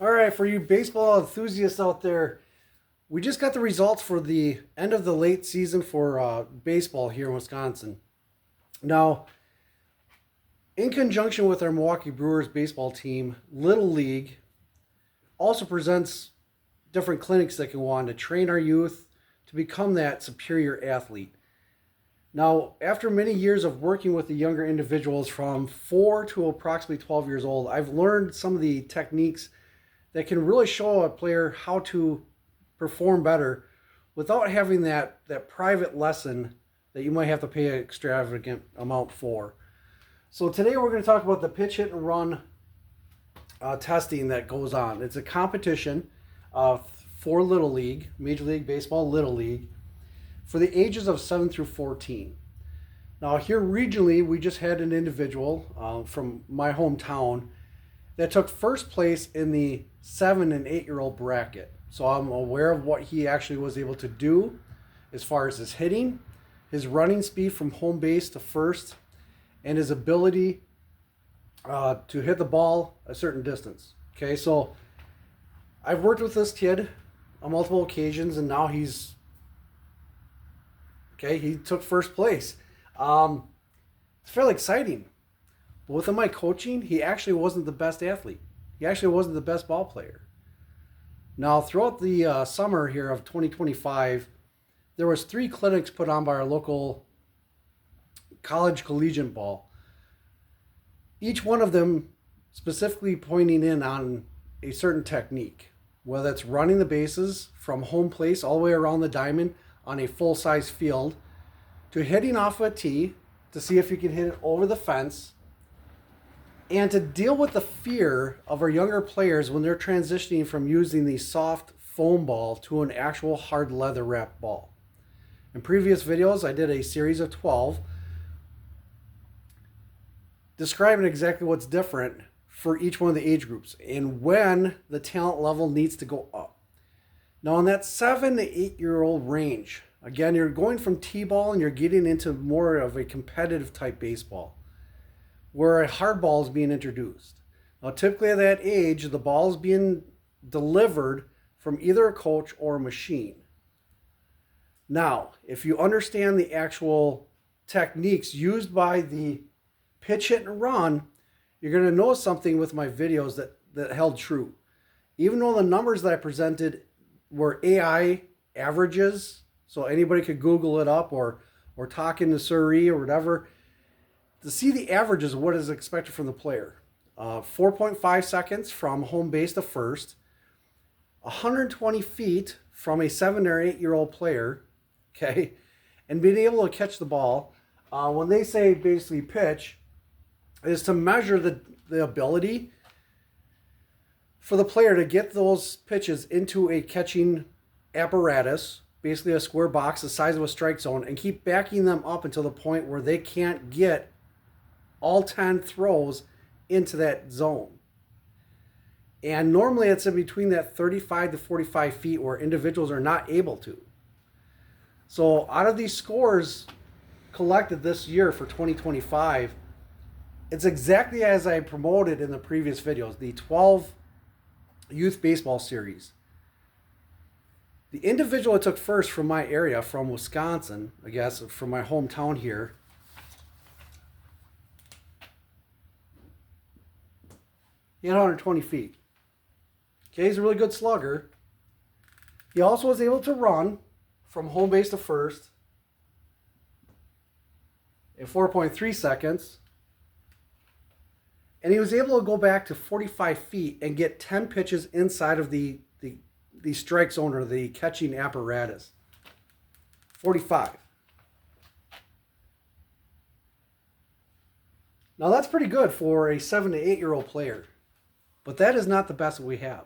All right, for you baseball enthusiasts out there, we just got the results for the end of the late season for baseball here in Wisconsin. Now, in conjunction with our Milwaukee Brewers baseball team, Little League also presents different clinics that can go on to train our youth to become that superior athlete. Now, after many years of working with the younger individuals from 4 to approximately 12 years old, I've learned some of the techniques that can really show a player how to perform better without having that private lesson that you might have to pay an extravagant amount for. So today we're going to talk about the pitch, hit, and run testing that goes on. It's a competition for Little League, Major League Baseball Little League, for the ages of 7 through 14. Now here regionally, we just had an individual from my hometown that took first place in the 7 and 8-year-old bracket. So I'm aware of what he actually was able to do as far as his hitting, his running speed from home base to first, and his ability to hit the ball a certain distance. Okay, so I've worked with this kid on multiple occasions, and now he took first place. It's fairly exciting. But within my coaching, he actually wasn't the best athlete. He actually wasn't the best ball player. Now, throughout the summer here of 2025, there was 3 clinics put on by our local college collegiate ball. Each one of them specifically pointing in on a certain technique, whether it's running the bases from home place all the way around the diamond on a full-size field, to hitting off a tee to see if you can hit it over the fence, and to deal with the fear of our younger players when they're transitioning from using the soft foam ball to an actual hard leather wrapped ball. In previous videos, I did a series of 12 describing exactly what's different for each one of the age groups and when the talent level needs to go up. Now in that 7 to 8-year-old range, again, you're going from T-ball and you're getting into more of a competitive type baseball, where a hard ball is being introduced. Now, typically at that age, the ball is being delivered from either a coach or a machine. Now, if you understand the actual techniques used by the pitch, hit, and run, you're going to notice something with my videos that held true. Even though the numbers that I presented were AI averages, so anybody could Google it up or talk into Siri or whatever, to see the averages of what is expected from the player. 4.5 seconds from home base to first, 120 feet from a 7 or 8-year-old player, okay, and being able to catch the ball. When they say basically pitch, is to measure the ability for the player to get those pitches into a catching apparatus, basically a square box the size of a strike zone, and keep backing them up until the point where they can't get all 10 throws into that zone. And normally it's in between that 35 to 45 feet where individuals are not able to. So out of these scores collected this year for 2025, it's exactly as I promoted in the previous videos, the 12 youth baseball series. The individual that took first from my area, from Wisconsin, I guess, from my hometown here, he had 120 feet. Okay, he's a really good slugger. He also was able to run from home base to first in 4.3 seconds. And he was able to go back to 45 feet and get 10 pitches inside of the strike zone or the catching apparatus. 45. Now that's pretty good for a 7 to 8-year-old player. But that is not the best that we have.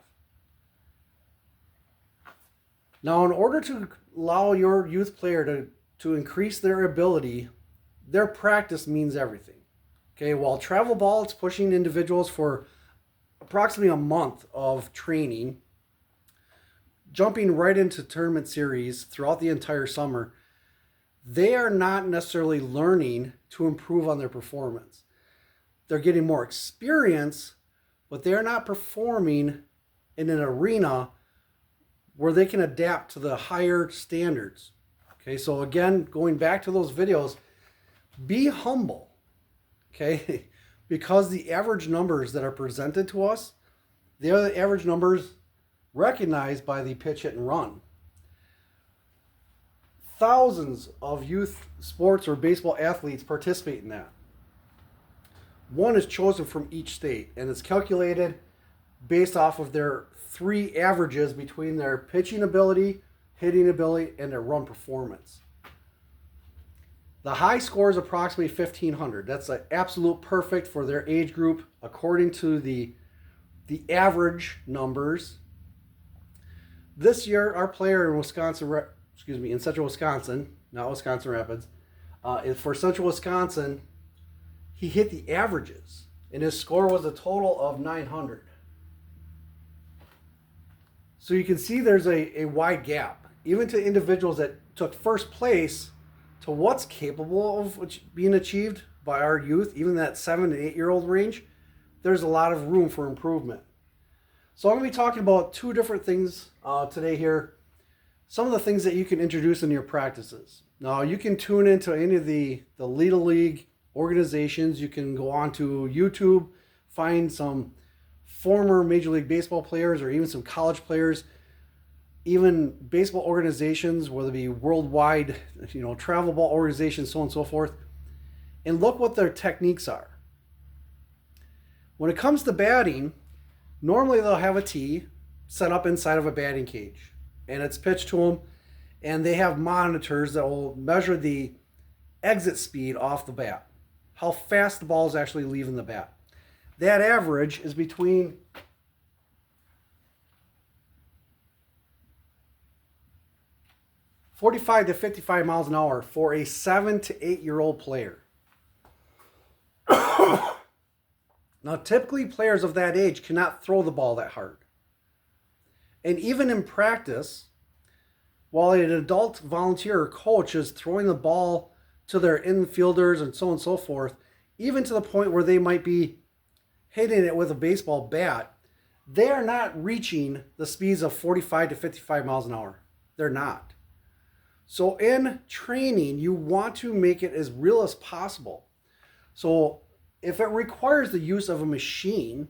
Now, in order to allow your youth player to increase their ability, their practice means everything. Okay, while travel ball, it's pushing individuals for approximately a month of training, jumping right into tournament series throughout the entire summer. They are not necessarily learning to improve on their performance. They're getting more experience, but they're not performing in an arena where they can adapt to the higher standards. Okay, so again, going back to those videos, be humble, okay? Because the average numbers that are presented to us, they are the average numbers recognized by the pitch, hit, and run. Thousands of youth sports or baseball athletes participate in that. One is chosen from each state, and it's calculated based off of their 3 averages between their pitching ability, hitting ability, and their run performance. The high score is approximately 1,500. That's an absolute perfect for their age group according to the average numbers. This year, our player in in Central Wisconsin, not Wisconsin Rapids, for Central Wisconsin, he hit the averages, and his score was a total of 900. So you can see there's a wide gap, even to individuals that took first place to what's capable of being achieved by our youth, even that 7 and 8-year-old range. There's a lot of room for improvement. So I'm going to be talking about 2 different things today here. Some of the things that you can introduce into your practices. Now, you can tune into any of the Little League organizations. You can go on to YouTube, find some former Major League Baseball players or even some college players, even baseball organizations, whether it be worldwide, travel ball organizations, so on and so forth, and look what their techniques are. When it comes to batting, normally they'll have a tee set up inside of a batting cage, and it's pitched to them, and they have monitors that will measure the exit speed off the bat, how fast the ball is actually leaving the bat. That average is between 45 to 55 miles an hour for a 7 to 8-year-old player. Now, typically players of that age cannot throw the ball that hard. And even in practice, while an adult volunteer or coach is throwing the ball to their infielders and so on and so forth, even to the point where they might be hitting it with a baseball bat, they are not reaching the speeds of 45 to 55 miles an hour. They're not. So in training, you want to make it as real as possible. So if it requires the use of a machine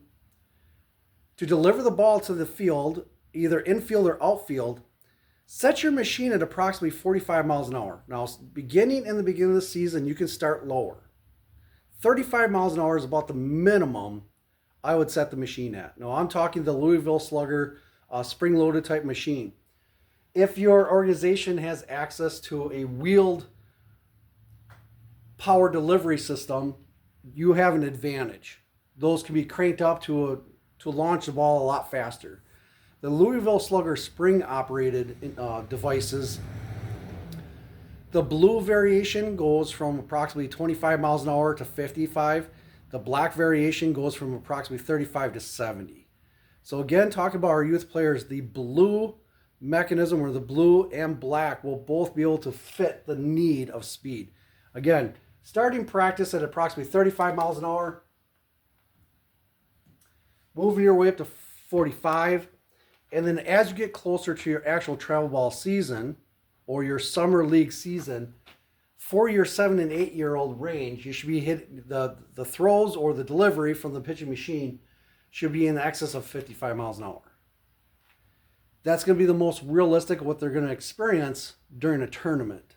to deliver the ball to the field, either infield or outfield, set your machine at approximately 45 miles an hour. Now, beginning in the beginning of the season, you can start lower. 35 miles an hour is about the minimum I would set the machine at. Now, I'm talking the Louisville Slugger spring-loaded type machine. If your organization has access to a wheeled power delivery system, you have an advantage. Those can be cranked up to launch the ball a lot faster. The Louisville Slugger spring-operated devices, the blue variation goes from approximately 25 miles an hour to 55. The black variation goes from approximately 35 to 70. So again, talking about our youth players, the blue mechanism or the blue and black will both be able to fit the need of speed. Again, starting practice at approximately 35 miles an hour, moving your way up to 45, and then as you get closer to your actual travel ball season or your summer league season, for your 7 and 8-year-old range, you should be hitting the throws or the delivery from the pitching machine should be in excess of 55 miles an hour. That's going to be the most realistic of what they're going to experience during a tournament.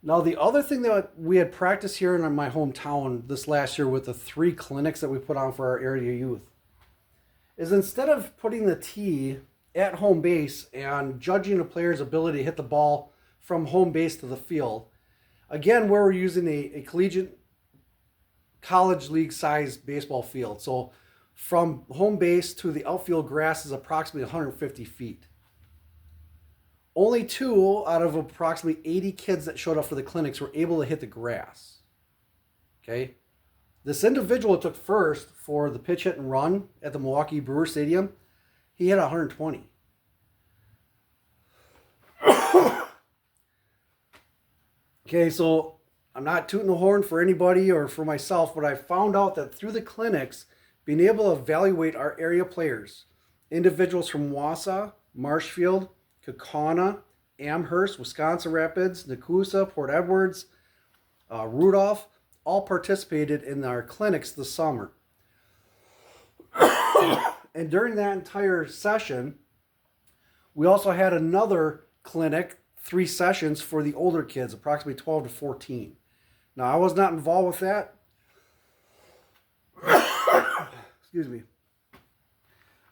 Now, the other thing that we had practiced here in my hometown this last year with the 3 clinics that we put on for our area youth is instead of putting the tee at home base and judging a player's ability to hit the ball from home base to the field, again, where we're using a collegiate college league sized baseball field. So from home base to the outfield grass is approximately 150 feet. Only 2 out of approximately 80 kids that showed up for the clinics were able to hit the grass. Okay? This individual took first for the pitch, hit, and run at the Milwaukee Brewer Stadium. He hit 120. Okay, so I'm not tooting the horn for anybody or for myself, but I found out that through the clinics, being able to evaluate our area players, individuals from Wausau, Marshfield, Kaukauna, Amherst, Wisconsin Rapids, Nakusa, Port Edwards, Rudolph, all participated in our clinics this summer. And during that entire session, we also had another clinic, 3 sessions for the older kids, approximately 12 to 14. Now, I was not involved with that. Excuse me.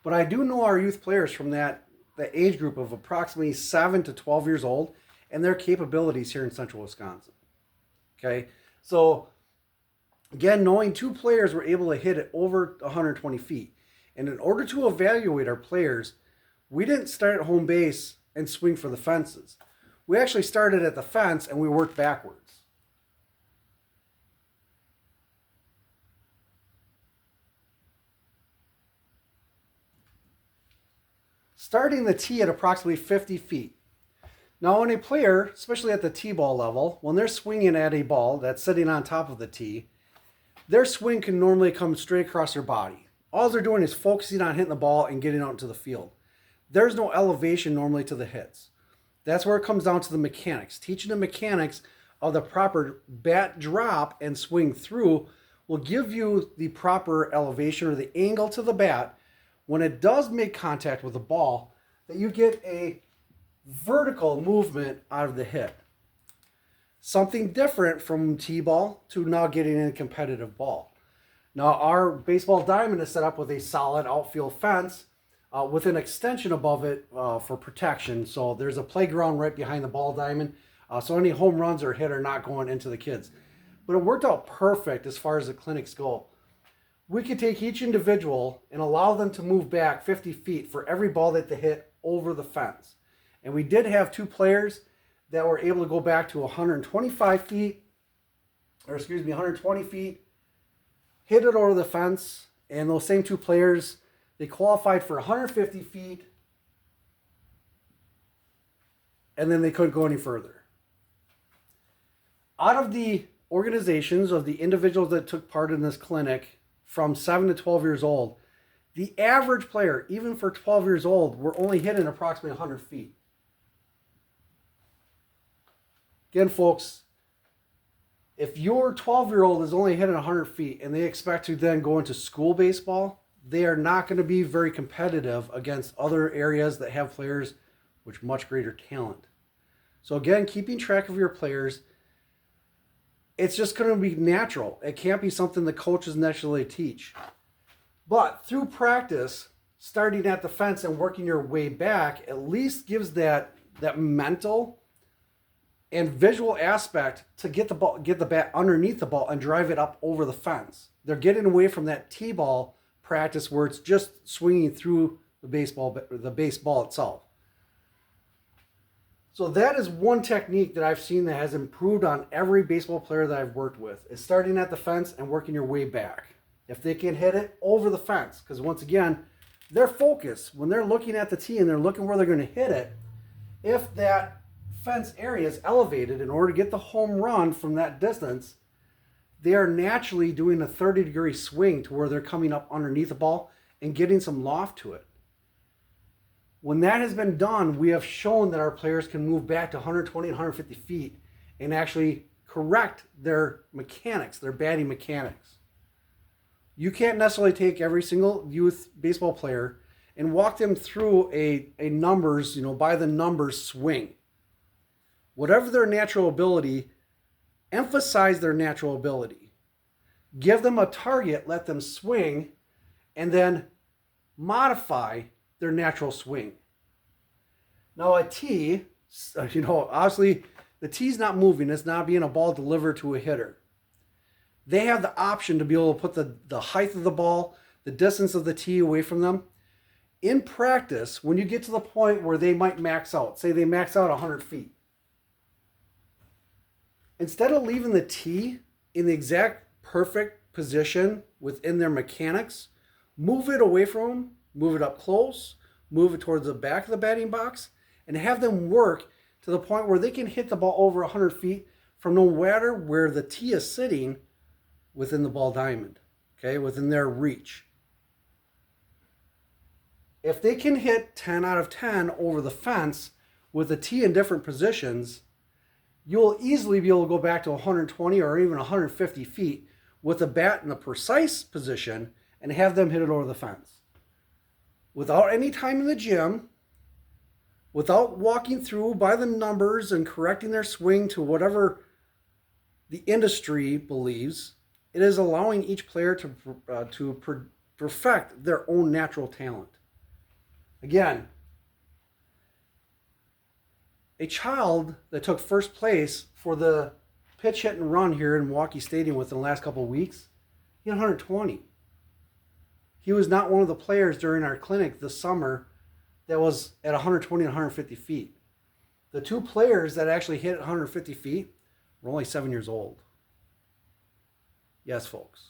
But I do know our youth players from that age group of approximately 7 to 12 years old and their capabilities here in central Wisconsin. Okay, so again, knowing 2 players were able to hit it over 120 feet. And in order to evaluate our players, we didn't start at home base and swing for the fences. We actually started at the fence and we worked backwards. Starting the tee at approximately 50 feet. Now, when a player, especially at the tee ball level, when they're swinging at a ball that's sitting on top of the tee, their swing can normally come straight across their body. All they're doing is focusing on hitting the ball and getting out into the field. There's no elevation normally to the hits. That's where it comes down to the mechanics. Teaching the mechanics of the proper bat drop and swing through will give you the proper elevation or the angle to the bat when it does make contact with the ball, that you get a vertical movement out of the hit. Something different from T-ball to now getting in a competitive ball. Now, our baseball diamond is set up with a solid outfield fence with an extension above it for protection. So there's a playground right behind the ball diamond. So any home runs or hit are not going into the kids. But it worked out perfect as far as the clinics go. We could take each individual and allow them to move back 50 feet for every ball that they hit over the fence. And we did have 2 players that were able to go back to 125 feet, 120 feet, hit it over the fence, and those same 2 players, they qualified for 150 feet, and then they couldn't go any further. Out of the organizations of the individuals that took part in this clinic from 7 to 12 years old, the average player, even for 12 years old, were only hitting approximately 100 feet. Again, folks, if your 12-year-old is only hitting 100 feet and they expect to then go into school baseball, they are not going to be very competitive against other areas that have players with much greater talent. So again, keeping track of your players, it's just going to be natural. It can't be something the coaches necessarily teach. But through practice, starting at the fence and working your way back, at least gives that mental and visual aspect to get the bat underneath the ball and drive it up over the fence. They're getting away from that T-ball practice where it's just swinging through the baseball itself. So that is one technique that I've seen that has improved on every baseball player that I've worked with, is starting at the fence and working your way back. If they can hit it over the fence, because once again, their focus, when they're looking at the tee and they're looking where they're going to hit it, if that fence area is elevated in order to get the home run from that distance, they are naturally doing a 30-degree swing to where they're coming up underneath the ball and getting some loft to it. When that has been done, we have shown that our players can move back to 120 and 150 feet and actually correct their mechanics, their batting mechanics. You can't necessarily take every single youth baseball player and walk them through a numbers, by the numbers swing. Whatever their natural ability, emphasize their natural ability. Give them a target, let them swing, and then modify their natural swing. Now a tee, obviously the tee's not moving. It's not being a ball delivered to a hitter. They have the option to be able to put the height of the ball, the distance of the tee away from them. In practice, when you get to the point where they might max out, say they max out 100 feet, instead of leaving the tee in the exact perfect position within their mechanics, move it away from them, move it up close, move it towards the back of the batting box, and have them work to the point where they can hit the ball over 100 feet from no matter where the tee is sitting within the ball diamond, okay, within their reach. If they can hit 10 out of 10 over the fence with a tee in different positions, you'll easily be able to go back to 120 or even 150 feet with a bat in the precise position and have them hit it over the fence. Without any time in the gym, without walking through by the numbers and correcting their swing to whatever the industry believes, it is allowing each player to perfect their own natural talent. Again, a child that took first place for the pitch, hit, and run here in Milwaukee Stadium within the last couple of weeks, he had 120. He was not one of the players during our clinic this summer that was at 120 and 150 feet. The two players that actually hit 150 feet were only 7 years old. Yes, folks.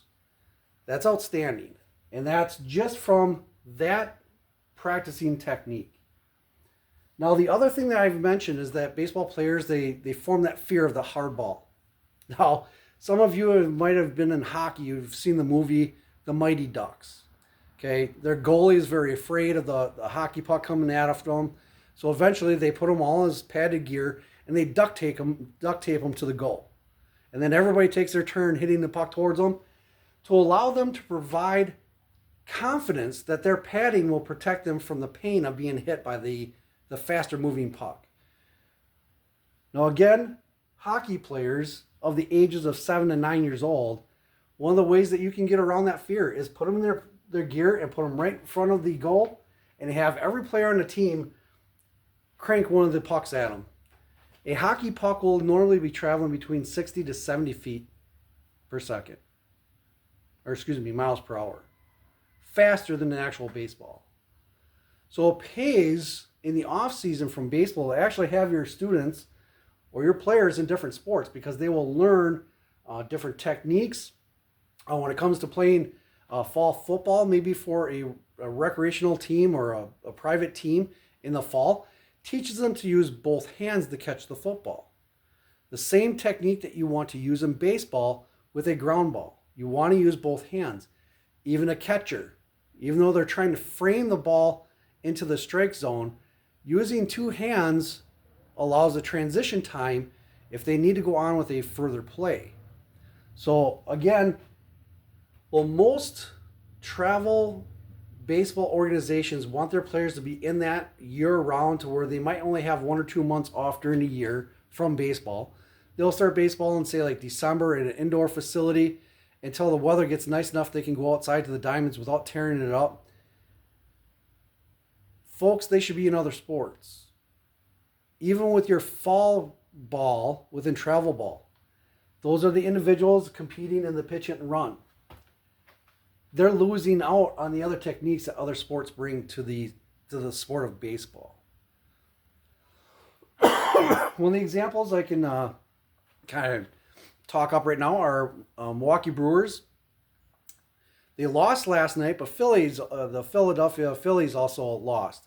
That's outstanding. And that's just from that practicing technique. Now, the other thing that I've mentioned is that baseball players, they form that fear of the hard ball. Now, some of you might have been in hockey. You've seen the movie The Mighty Ducks. Okay, their goalie is very afraid of the hockey puck coming at them. So eventually they put them all in his padded gear and they duct tape them to the goal. And then everybody takes their turn hitting the puck towards them to allow them to provide confidence that their padding will protect them from the pain of being hit by the faster moving puck. Now again, hockey players of the ages of 7 to 9 years old, one of the ways that you can get around that fear is put them in their gear and put them right in front of the goal and have every player on the team crank one of the pucks at them. A hockey puck will normally be traveling between 60 to 70 feet per second. Miles per hour. Faster than an actual baseball. So it pays in the off season from baseball to actually have your students or your players in different sports because they will learn different techniques when it comes to playing fall football, maybe for a recreational team or a private team in the fall. Teaches them to use both hands to catch the football. The same technique that you want to use in baseball with a ground ball. You want to use both hands. Even a catcher, even though they're trying to frame the ball into the strike zone, using two hands allows a transition time if they need to go on with a further play. So again, well, most travel baseball organizations want their players to be in that year-round to where they might only have 1 or 2 months off during the year from baseball. They'll start baseball in, say, like December in an indoor facility until the weather gets nice enough they can go outside to the diamonds without tearing it up. Folks, they should be in other sports. Even with your fall ball within travel ball. Those are the individuals competing in the pitch hit and run. They're losing out on the other techniques that other sports bring to the sport of baseball. One of the examples I can kind of talk up right now are Milwaukee Brewers. They lost last night, but the Philadelphia Phillies also lost.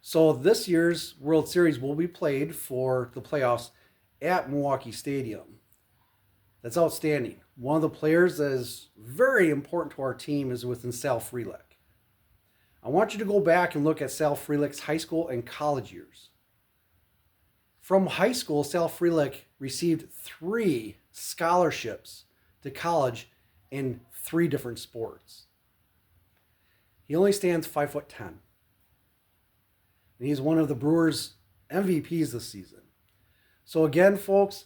So this year's World Series will be played for the playoffs at Milwaukee Stadium. That's outstanding. One of the players that is very important to our team is within Sal Frelick. I want you to go back and look at Sal Frelick's high school and college years. From high school, Sal Frelick received 3 scholarships to college in 3 different sports. He only stands 5'10". And he's one of the Brewers' MVPs this season. So again, folks,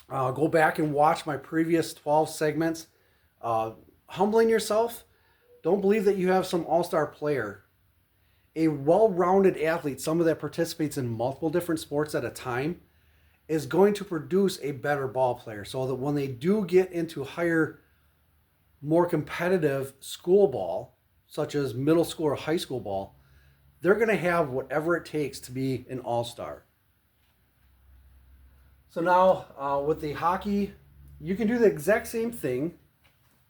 go back and watch my previous 12 segments. Humbling yourself. Don't believe that you have some all-star player. A well-rounded athlete, someone that participates in multiple different sports at a time, is going to produce a better ball player. So that when they do get into higher, more competitive school ball, such as middle school or high school ball, they're going to have whatever it takes to be an all-star. So now with the hockey, you can do the exact same thing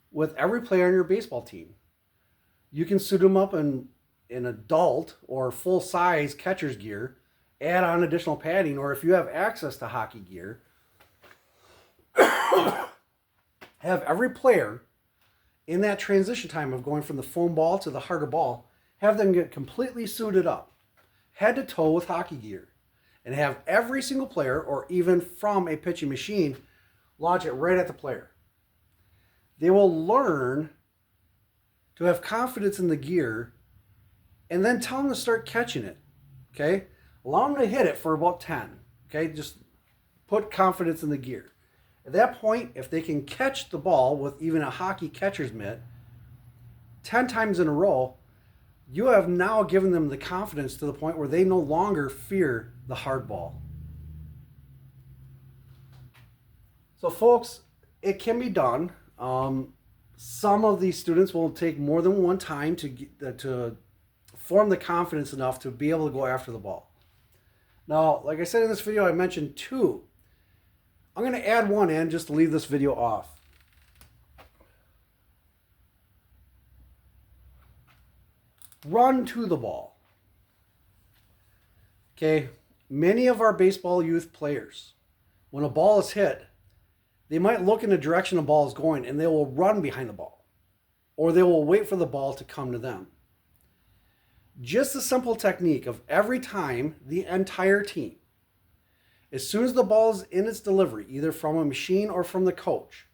with every player on your baseball team. You can suit them up in adult or full-size catcher's gear, add on additional padding, or if you have access to hockey gear, have every player in that transition time of going from the foam ball to the harder ball, have them get completely suited up, head to toe with hockey gear, and have every single player, or even from a pitching machine, launch it right at the player. They will learn to have confidence in the gear, and then tell them to start catching it. Okay? Allow them to hit it for about 10. Okay? Just put confidence in the gear. At that point, if they can catch the ball with even a hockey catcher's mitt 10 times in a row, you have now given them the confidence to the point where they no longer fear the hard ball. So folks, it can be done. Some of these students will take more than one time to form the confidence enough to be able to go after the ball. Now, like I said in this video, I mentioned 2. I'm going to add 1 in just to leave this video off. Run to the ball. Okay, many of our baseball youth players, when a ball is hit, they might look in the direction the ball is going and they will run behind the ball, or they will wait for the ball to come to them. Just a simple technique of every time the entire team, as soon as the ball is in its delivery, either from a machine or from the coach,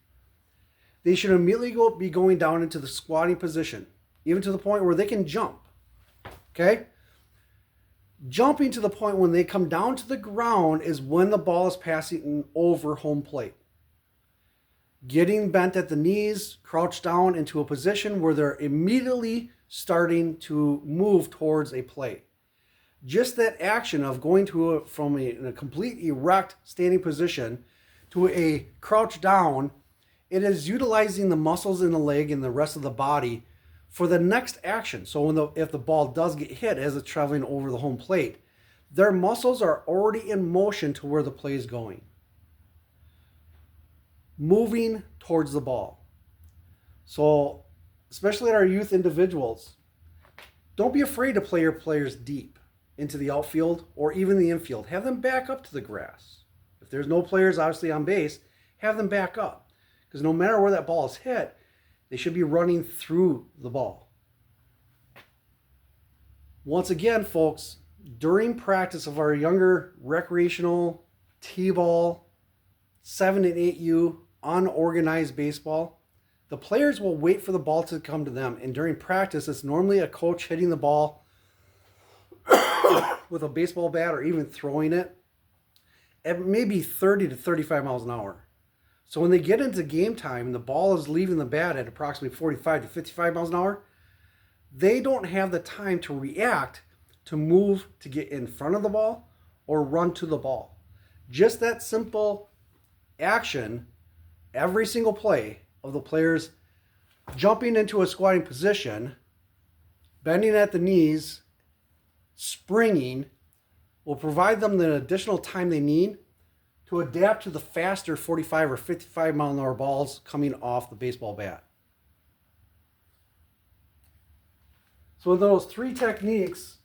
they should immediately be going down into the squatting position, even to the point where they can jump. Okay? Jumping to the point when they come down to the ground is when the ball is passing over home plate. Getting bent at the knees, crouched down into a position where they're immediately starting to move towards a play. Just that action of going from a complete erect standing position to a crouch down, it is utilizing the muscles in the leg and the rest of the body for the next action. So if the ball does get hit as it's traveling over the home plate, their muscles are already in motion to where the play is going, moving towards the ball. So especially our youth individuals, don't be afraid to play your players deep into the outfield or even the infield. Have them back up to the grass. If there's no players obviously on base, have them back up, because no matter where that ball is hit, they should be running through the ball. Once again, folks, during practice of our younger recreational T-ball, 7 and 8U unorganized baseball, the players will wait for the ball to come to them. And during practice, it's normally a coach hitting the ball with a baseball bat or even throwing it at maybe 30 to 35 miles an hour. So when they get into game time and the ball is leaving the bat at approximately 45 to 55 miles an hour, they don't have the time to react, to move to get in front of the ball or run to the ball. Just that simple action, every single play of the players jumping into a squatting position, bending at the knees, springing, will provide them the additional time they need to adapt to the faster 45 or 55 mile an hour balls coming off the baseball bat. So with those 3 techniques,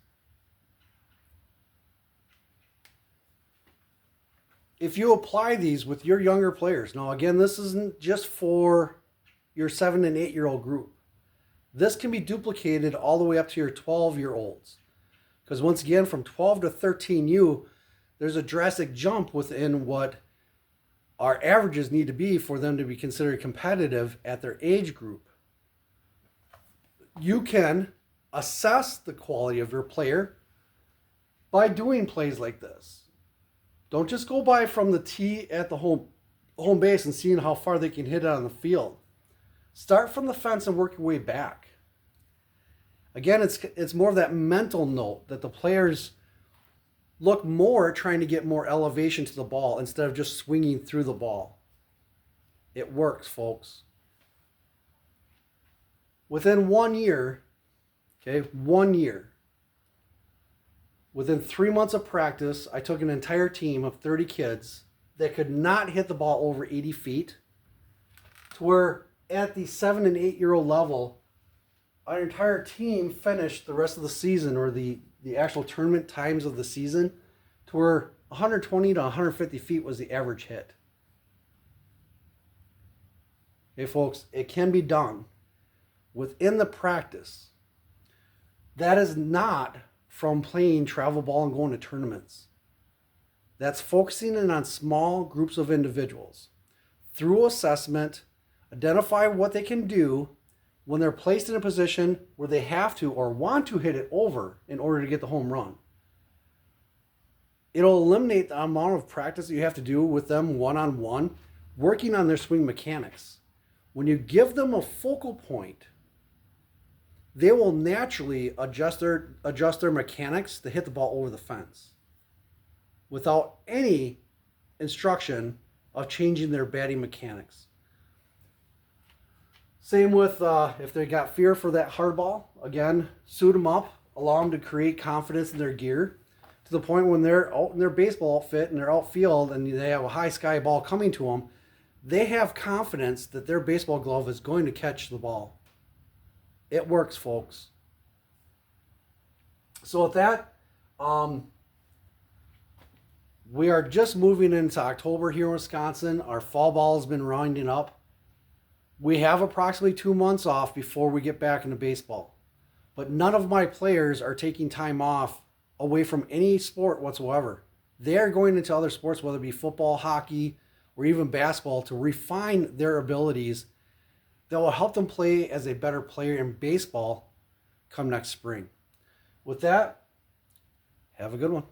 if you apply these with your younger players, now again, this isn't just for your 7 and 8-year-old group. This can be duplicated all the way up to your 12-year-olds. Because once again, from 12 to 13U, there's a drastic jump within what our averages need to be for them to be considered competitive at their age group. You can assess the quality of your player by doing plays like this. Don't just go by from the tee at the home base and seeing how far they can hit it on the field. Start from the fence and work your way back. Again, it's more of that mental note that the players look more trying to get more elevation to the ball instead of just swinging through the ball. It works, folks. Within 1 year, okay, 1 year, within 3 months of practice, I took an entire team of 30 kids that could not hit the ball over 80 feet to where at the 7 and 8-year-old level, our entire team finished the rest of the season, or the actual tournament times of the season, to where 120 to 150 feet was the average hit. Okay, folks, it can be done within the practice. That is not from playing travel ball and going to tournaments. That's focusing in on small groups of individuals. Through assessment, identify what they can do when they're placed in a position where they have to or want to hit it over in order to get the home run. It'll eliminate the amount of practice that you have to do with them one-on-one, working on their swing mechanics. When you give them a focal point, they will naturally adjust their mechanics to hit the ball over the fence without any instruction of changing their batting mechanics. Same with if they got fear for that hard ball, again, suit them up, allow them to create confidence in their gear to the point when they're out in their baseball outfit and they're outfield and they have a high sky ball coming to them, they have confidence that their baseball glove is going to catch the ball. It works, folks. So with that, we are just moving into October here in Wisconsin. Our fall ball has been rounding up. We have approximately 2 months off before we get back into baseball. But none of my players are taking time off away from any sport whatsoever. They are going into other sports, whether it be football, hockey, or even basketball, to refine their abilities that will help them play as a better player in baseball come next spring. With that, have a good one.